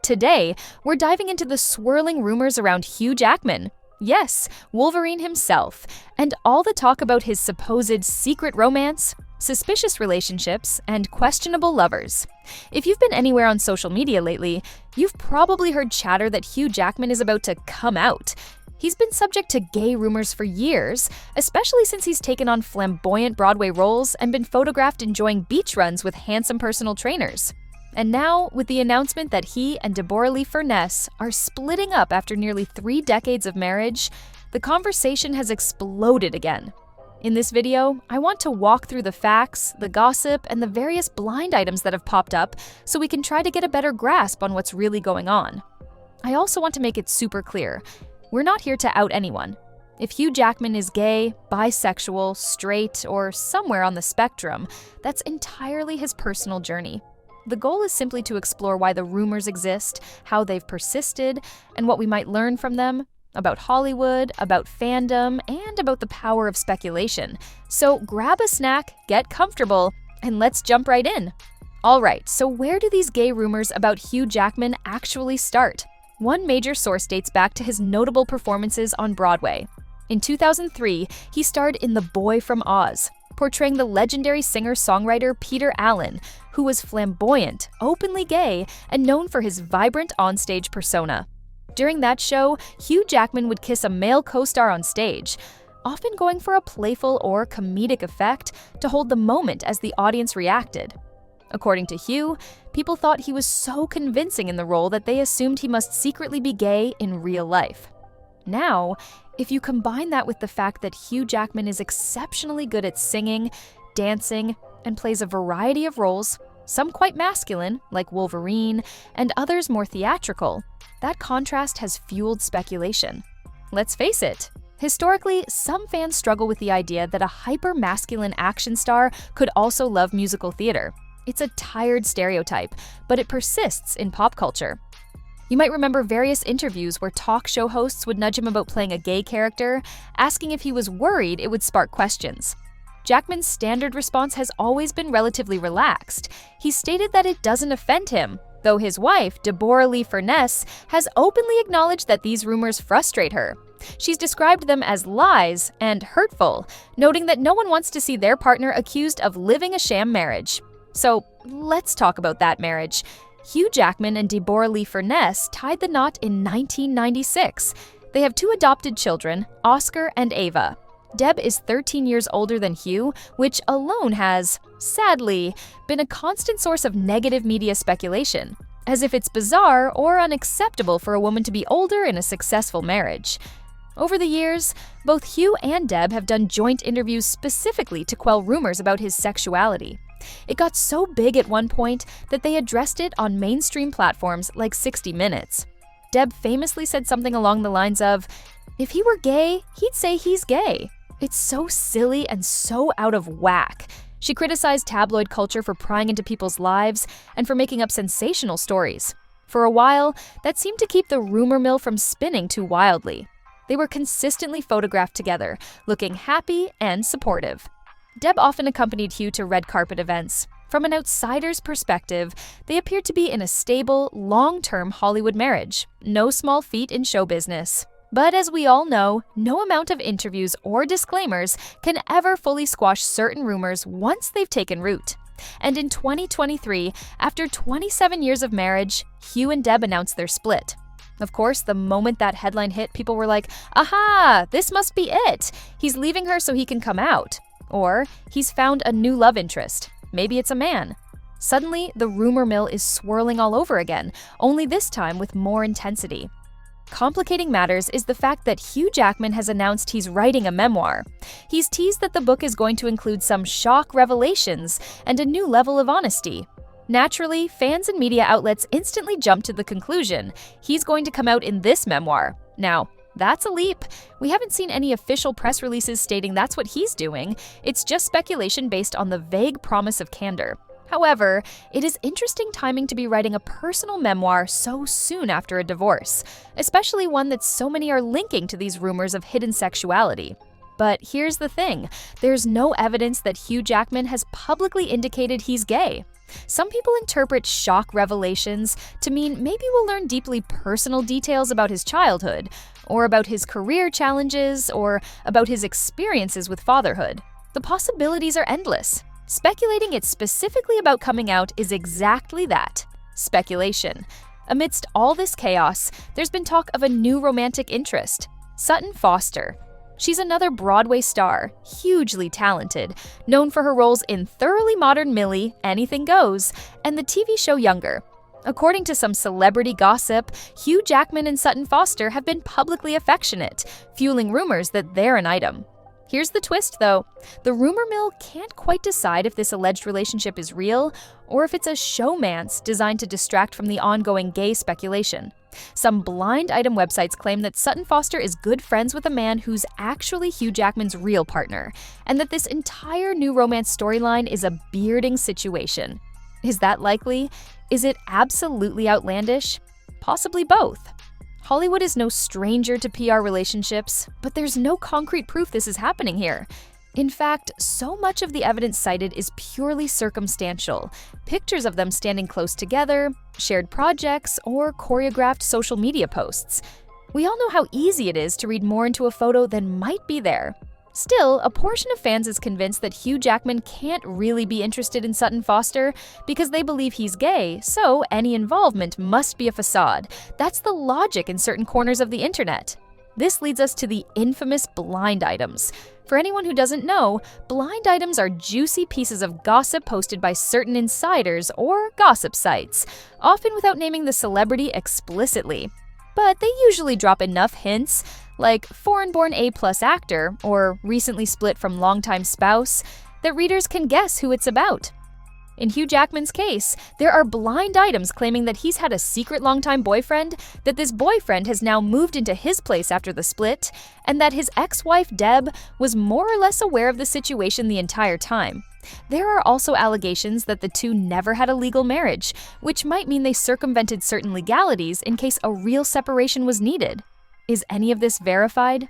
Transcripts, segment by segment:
Today, we're diving into the swirling rumors around Hugh Jackman. Yes, Wolverine himself, and all the talk about his supposed secret romance, suspicious relationships, and questionable lovers. If you've been anywhere on social media lately, you've probably heard chatter that Hugh Jackman is about to come out. He's been subject to gay rumors for years, especially since he's taken on flamboyant Broadway roles and been photographed enjoying beach runs with handsome personal trainers. And now, with the announcement that he and Deborah Lee Furness are splitting up after nearly 3 decades of marriage, the conversation has exploded again. In this video, I want to walk through the facts, the gossip, and the various blind items that have popped up so we can try to get a better grasp on what's really going on. I also want to make it super clear, we're not here to out anyone. If Hugh Jackman is gay, bisexual, straight, or somewhere on the spectrum, that's entirely his personal journey. The goal is simply to explore why the rumors exist, how they've persisted, and what we might learn from them, about Hollywood, about fandom, and about the power of speculation. So grab a snack, get comfortable, and let's jump right in. Alright, so where do these gay rumors about Hugh Jackman actually start? One major source dates back to his notable performances on Broadway. In 2003, he starred in The Boy from Oz, portraying the legendary singer-songwriter Peter Allen, who was flamboyant, openly gay, and known for his vibrant onstage persona. During that show, Hugh Jackman would kiss a male co-star on stage, often going for a playful or comedic effect to hold the moment as the audience reacted. According to Hugh, people thought he was so convincing in the role that they assumed he must secretly be gay in real life. Now, if you combine that with the fact that Hugh Jackman is exceptionally good at singing, dancing, and plays a variety of roles, some quite masculine, like Wolverine, and others more theatrical, that contrast has fueled speculation. Let's face it, historically, some fans struggle with the idea that a hyper-masculine action star could also love musical theater. It's a tired stereotype, but it persists in pop culture. You might remember various interviews where talk show hosts would nudge him about playing a gay character, asking if he was worried it would spark questions. Jackman's standard response has always been relatively relaxed. He stated that it doesn't offend him, though his wife, Deborah Lee Furness, has openly acknowledged that these rumors frustrate her. She's described them as lies and hurtful, noting that no one wants to see their partner accused of living a sham marriage. So let's talk about that marriage. Hugh Jackman and Deborah Lee Furness tied the knot in 1996. They have 2 adopted children, Oscar and Ava. Deb is 13 years older than Hugh, which alone has, sadly, been a constant source of negative media speculation, as if it's bizarre or unacceptable for a woman to be older in a successful marriage. Over the years, both Hugh and Deb have done joint interviews specifically to quell rumors about his sexuality. It got so big at one point that they addressed it on mainstream platforms like 60 Minutes. Deb famously said something along the lines of, "If he were gay, he'd say he's gay." It's so silly and so out of whack. She criticized tabloid culture for prying into people's lives and for making up sensational stories. For a while, that seemed to keep the rumor mill from spinning too wildly. They were consistently photographed together, looking happy and supportive. Deb often accompanied Hugh to red carpet events. From an outsider's perspective, they appeared to be in a stable, long-term Hollywood marriage. No small feat in show business. But as we all know, no amount of interviews or disclaimers can ever fully squash certain rumors once they've taken root. And in 2023, after 27 years of marriage, Hugh and Deb announced their split. Of course, the moment that headline hit, people were like, "Aha, this must be it! He's leaving her so he can come out." Or, "He's found a new love interest. Maybe it's a man." Suddenly, the rumor mill is swirling all over again, only this time with more intensity. Complicating matters is the fact that Hugh Jackman has announced he's writing a memoir. He's teased that the book is going to include some shock revelations and a new level of honesty. Naturally, fans and media outlets instantly jump to the conclusion he's going to come out in this memoir. Now, that's a leap. We haven't seen any official press releases stating that's what he's doing. It's just speculation based on the vague promise of candor. However, it is interesting timing to be writing a personal memoir so soon after a divorce, especially one that so many are linking to these rumors of hidden sexuality. But here's the thing, there's no evidence that Hugh Jackman has publicly indicated he's gay. Some people interpret shock revelations to mean maybe we'll learn deeply personal details about his childhood, or about his career challenges, or about his experiences with fatherhood. The possibilities are endless. Speculating it's specifically about coming out is exactly that, speculation. Amidst all this chaos, there's been talk of a new romantic interest, Sutton Foster. She's another Broadway star, hugely talented, known for her roles in thoroughly modern Millie, Anything Goes, and the TV show Younger. According to some celebrity gossip, Hugh Jackman and Sutton Foster have been publicly affectionate, fueling rumors that they're an item. Here's the twist, though. The rumor mill can't quite decide if this alleged relationship is real or if it's a showmance designed to distract from the ongoing gay speculation. Some blind item websites claim that Sutton Foster is good friends with a man who's actually Hugh Jackman's real partner, and that this entire new romance storyline is a bearding situation. Is that likely? Is it absolutely outlandish? Possibly both. Hollywood is no stranger to PR relationships, but there's no concrete proof this is happening here. In fact, so much of the evidence cited is purely circumstantial. Pictures of them standing close together, shared projects, or choreographed social media posts. We all know how easy it is to read more into a photo than might be there. Still, a portion of fans is convinced that Hugh Jackman can't really be interested in Sutton Foster because they believe he's gay, so any involvement must be a facade. That's the logic in certain corners of the internet. This leads us to the infamous blind items. For anyone who doesn't know, blind items are juicy pieces of gossip posted by certain insiders or gossip sites, often without naming the celebrity explicitly. But they usually drop enough hints, like foreign-born A-plus actor or recently split from longtime spouse, that readers can guess who it's about. In Hugh Jackman's case, there are blind items claiming that he's had a secret longtime boyfriend, that this boyfriend has now moved into his place after the split, and that his ex-wife Deb was more or less aware of the situation the entire time. There are also allegations that the two never had a legal marriage, which might mean they circumvented certain legalities in case a real separation was needed. Is any of this verified?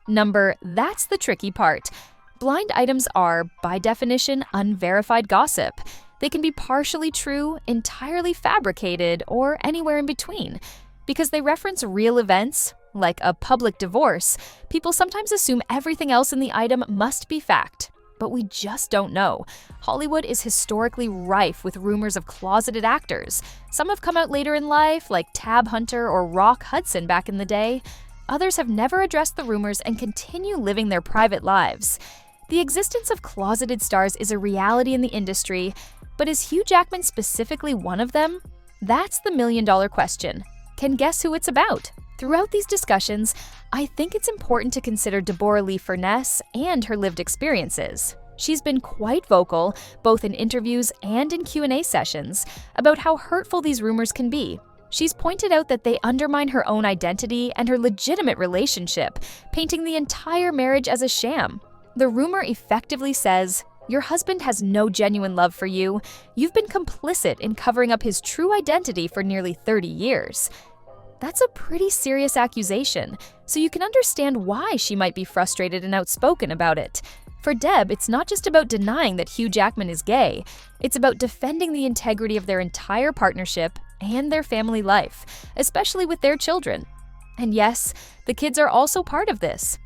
That's the tricky part. Blind items are, by definition, unverified gossip. They can be partially true, entirely fabricated, or anywhere in between. Because they reference real events, like a public divorce, people sometimes assume everything else in the item must be fact. But we just don't know. Hollywood is historically rife with rumors of closeted actors. Some have come out later in life, like Tab Hunter or Rock Hudson back in the day. Others have never addressed the rumors and continue living their private lives. The existence of closeted stars is a reality in the industry, but is Hugh Jackman specifically one of them? That's the million-dollar question. Can guess who it's about? Throughout these discussions, I think it's important to consider Deborah Lee Furness and her lived experiences. She's been quite vocal, both in interviews and in Q&A sessions, about how hurtful these rumors can be. She's pointed out that they undermine her own identity and her legitimate relationship, painting the entire marriage as a sham. The rumor effectively says, "Your husband has no genuine love for you. You've been complicit in covering up his true identity for nearly 30 years. That's a pretty serious accusation, so you can understand why she might be frustrated and outspoken about it. For Deb, it's not just about denying that Hugh Jackman is gay. It's about defending the integrity of their entire partnership and their family life, especially with their children. And yes, the kids are also part of this.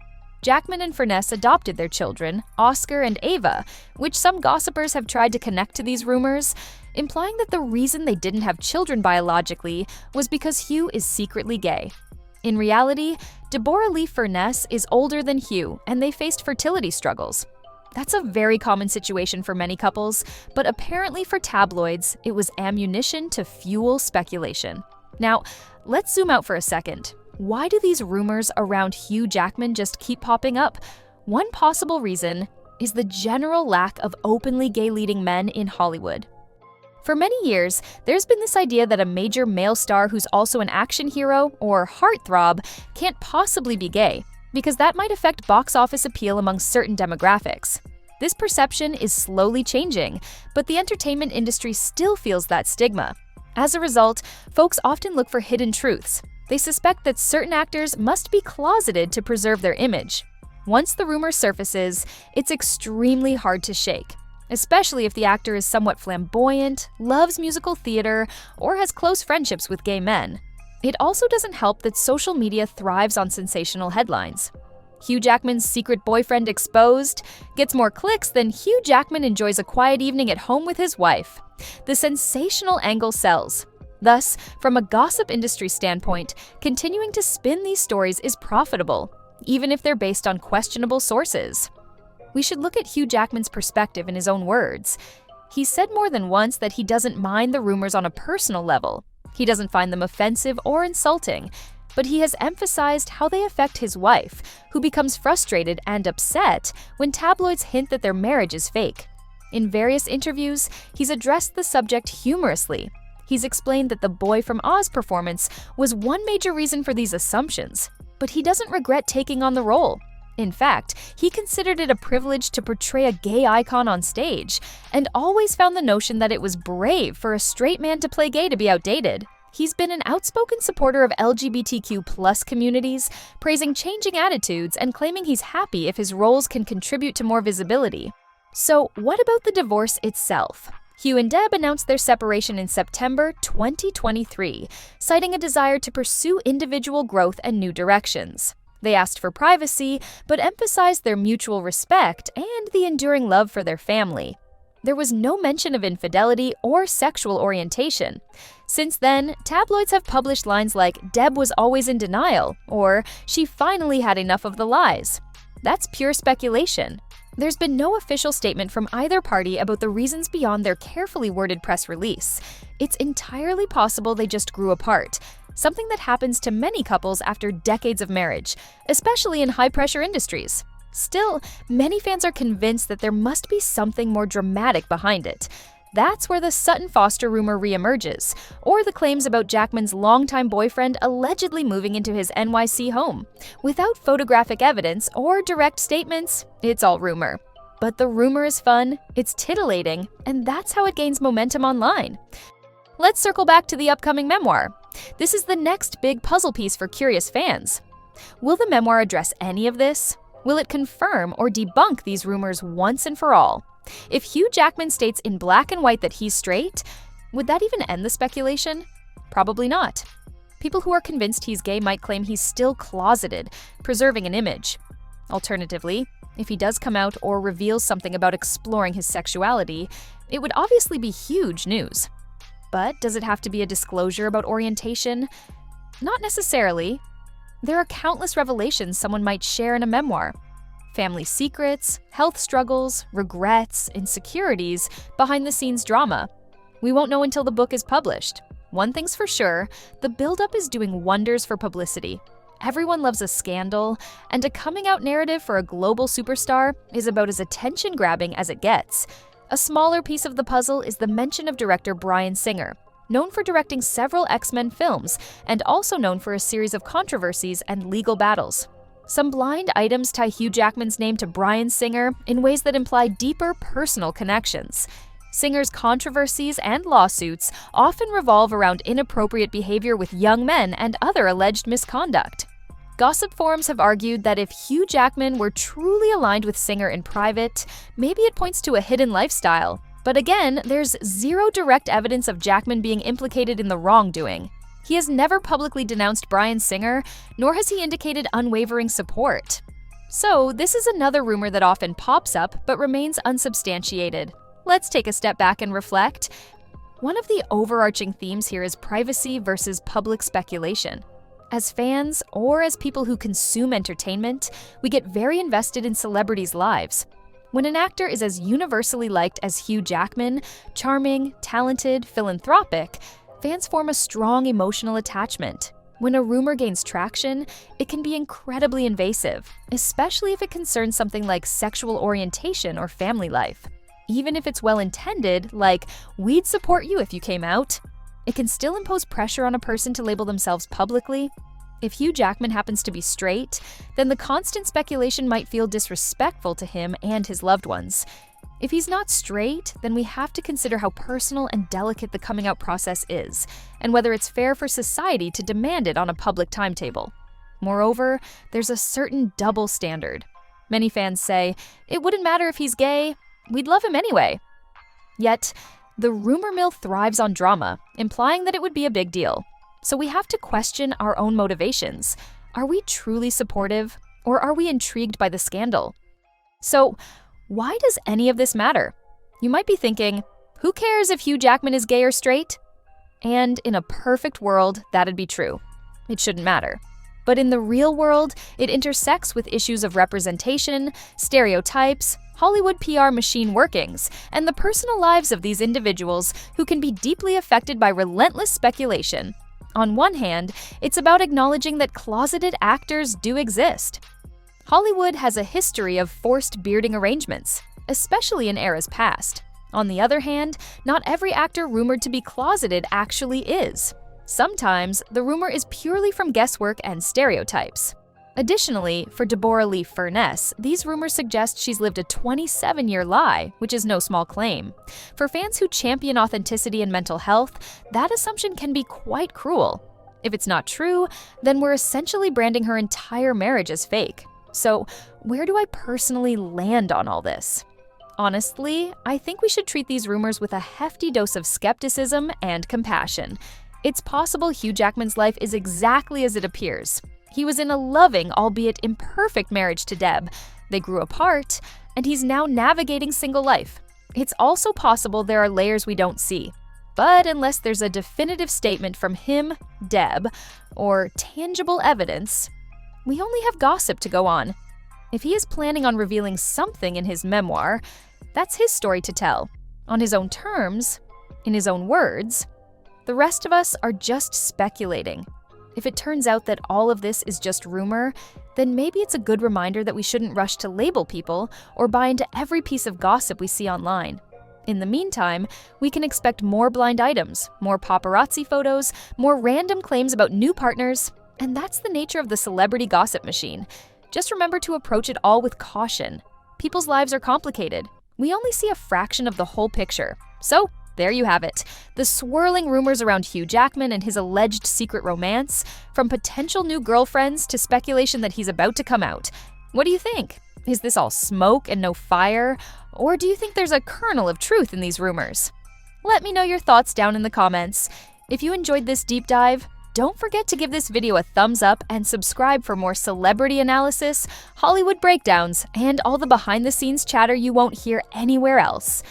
Jackman and Furness adopted their children, Oscar and Ava, which some gossipers have tried to connect to these rumors, implying that the reason they didn't have children biologically was because Hugh is secretly gay. In reality, Deborah Lee Furness is older than Hugh, and they faced fertility struggles. That's a very common situation for many couples, but apparently for tabloids, it was ammunition to fuel speculation. Now, let's zoom out for a second. Why do these rumors around Hugh Jackman just keep popping up? One possible reason is the general lack of openly gay leading men in Hollywood. For many years, there's been this idea that a major male star who's also an action hero or heartthrob can't possibly be gay, because that might affect box office appeal among certain demographics. This perception is slowly changing, but the entertainment industry still feels that stigma. As a result, folks often look for hidden truths. They suspect that certain actors must be closeted to preserve their image. Once the rumor surfaces, it's extremely hard to shake. especially if the actor is somewhat flamboyant, loves musical theater, or has close friendships with gay men. It also doesn't help that social media thrives on sensational headlines. Hugh Jackman's secret boyfriend exposed gets more clicks than Hugh Jackman enjoys a quiet evening at home with his wife. The sensational angle sells. Thus, from a gossip industry standpoint, continuing to spin these stories is profitable, even if they're based on questionable sources. We should look at Hugh Jackman's perspective in his own words. He said more than once that he doesn't mind the rumors on a personal level. He doesn't find them offensive or insulting, but he has emphasized how they affect his wife, who becomes frustrated and upset when tabloids hint that their marriage is fake. In various interviews, he's addressed the subject humorously. He's explained that the Boy from Oz performance was one major reason for these assumptions, but he doesn't regret taking on the role. In fact, he considered it a privilege to portray a gay icon on stage, and always found the notion that it was brave for a straight man to play gay to be outdated. He's been an outspoken supporter of LGBTQ+ communities, praising changing attitudes and claiming he's happy if his roles can contribute to more visibility. So, what about the divorce itself? Hugh and Deb announced their separation in September 2023, citing a desire to pursue individual growth and new directions. They asked for privacy, but emphasized their mutual respect and the enduring love for their family. There was no mention of infidelity or sexual orientation. Since then, tabloids have published lines like, "Deb was always in denial," or "She finally had enough of the lies." That's pure speculation. There's been no official statement from either party about the reasons beyond their carefully worded press release. It's entirely possible they just grew apart, something that happens to many couples after decades of marriage, especially in high-pressure industries. Still, many fans are convinced that there must be something more dramatic behind it. That's where the Sutton Foster rumor reemerges, or the claims about Jackman's longtime boyfriend allegedly moving into his NYC home. Without photographic evidence or direct statements, it's all rumor. But the rumor is fun, it's titillating, and that's how it gains momentum online. Let's circle back to the upcoming memoir. This is the next big puzzle piece for curious fans. Will the memoir address any of this? Will it confirm or debunk these rumors once and for all? If Hugh Jackman states in black and white that he's straight, would that even end the speculation? Probably not. People who are convinced he's gay might claim he's still closeted, preserving an image. Alternatively, if he does come out or reveals something about exploring his sexuality, it would obviously be huge news. But does it have to be a disclosure about orientation? Not necessarily. There are countless revelations someone might share in a memoir. Family secrets, health struggles, regrets, insecurities, behind-the-scenes drama. We won't know until the book is published. One thing's for sure, the build-up is doing wonders for publicity. Everyone loves a scandal, and a coming-out narrative for a global superstar is about as attention-grabbing as it gets. A smaller piece of the puzzle is the mention of director Bryan Singer, known for directing several X-Men films and also known for a series of controversies and legal battles. Some blind items tie Hugh Jackman's name to Bryan Singer in ways that imply deeper personal connections. Singer's controversies and lawsuits often revolve around inappropriate behavior with young men and other alleged misconduct. Gossip forums have argued that if Hugh Jackman were truly aligned with Singer in private, maybe it points to a hidden lifestyle. But again, there's zero direct evidence of Jackman being implicated in the wrongdoing. He has never publicly denounced Bryan Singer, nor has he indicated unwavering support. So, this is another rumor that often pops up but remains unsubstantiated. Let's take a step back and reflect. One of the overarching themes here is privacy versus public speculation. As fans, or as people who consume entertainment, we get very invested in celebrities' lives. When an actor is as universally liked as Hugh Jackman, charming, talented, philanthropic, fans form a strong emotional attachment. When a rumor gains traction, it can be incredibly invasive, especially if it concerns something like sexual orientation or family life. Even if it's well-intended, like, "We'd support you if you came out," it can still impose pressure on a person to label themselves publicly. If Hugh Jackman happens to be straight, then the constant speculation might feel disrespectful to him and his loved ones. If he's not straight, then we have to consider how personal and delicate the coming out process is, and whether it's fair for society to demand it on a public timetable. Moreover, there's a certain double standard. Many fans say, it wouldn't matter if he's gay, we'd love him anyway. Yet, the rumor mill thrives on drama, implying that it would be a big deal. So we have to question our own motivations. Are we truly supportive, or are we intrigued by the scandal? So, why does any of this matter? You might be thinking, who cares if Hugh Jackman is gay or straight? And in a perfect world, that'd be true. It shouldn't matter. But in the real world, it intersects with issues of representation, stereotypes, Hollywood PR machine workings, and the personal lives of these individuals who can be deeply affected by relentless speculation. On one hand, it's about acknowledging that closeted actors do exist. Hollywood has a history of forced bearding arrangements, especially in eras past. On the other hand, not every actor rumored to be closeted actually is. Sometimes, the rumor is purely from guesswork and stereotypes. Additionally, for Deborah Lee Furness, these rumors suggest she's lived a 27-year lie, which is no small claim. For fans who champion authenticity and mental health, that assumption can be quite cruel. If it's not true, then we're essentially branding her entire marriage as fake. So, where do I personally land on all this? Honestly, I think we should treat these rumors with a hefty dose of skepticism and compassion. It's possible Hugh Jackman's life is exactly as it appears. He was in a loving, albeit imperfect marriage to Deb. They grew apart, and he's now navigating single life. It's also possible there are layers we don't see. But unless there's a definitive statement from him, Deb, or tangible evidence, we only have gossip to go on. If he is planning on revealing something in his memoir, that's his story to tell, on his own terms, in his own words. The rest of us are just speculating. If it turns out that all of this is just rumor, then maybe it's a good reminder that we shouldn't rush to label people or buy into every piece of gossip we see online. In the meantime, we can expect more blind items, more paparazzi photos, more random claims about new partners, and that's the nature of the celebrity gossip machine. Just remember to approach it all with caution. People's lives are complicated. We only see a fraction of the whole picture. So, there you have it. The swirling rumors around Hugh Jackman and his alleged secret romance, from potential new girlfriends to speculation that he's about to come out. What do you think? Is this all smoke and no fire? Or do you think there's a kernel of truth in these rumors? Let me know your thoughts down in the comments. If you enjoyed this deep dive, don't forget to give this video a thumbs up and subscribe for more celebrity analysis, Hollywood breakdowns, and all the behind-the-scenes chatter you won't hear anywhere else.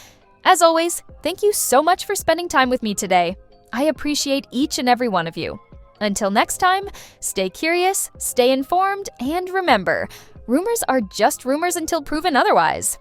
As always, thank you so much for spending time with me today. I appreciate each and every one of you. Until next time, stay curious, stay informed, and remember, rumors are just rumors until proven otherwise.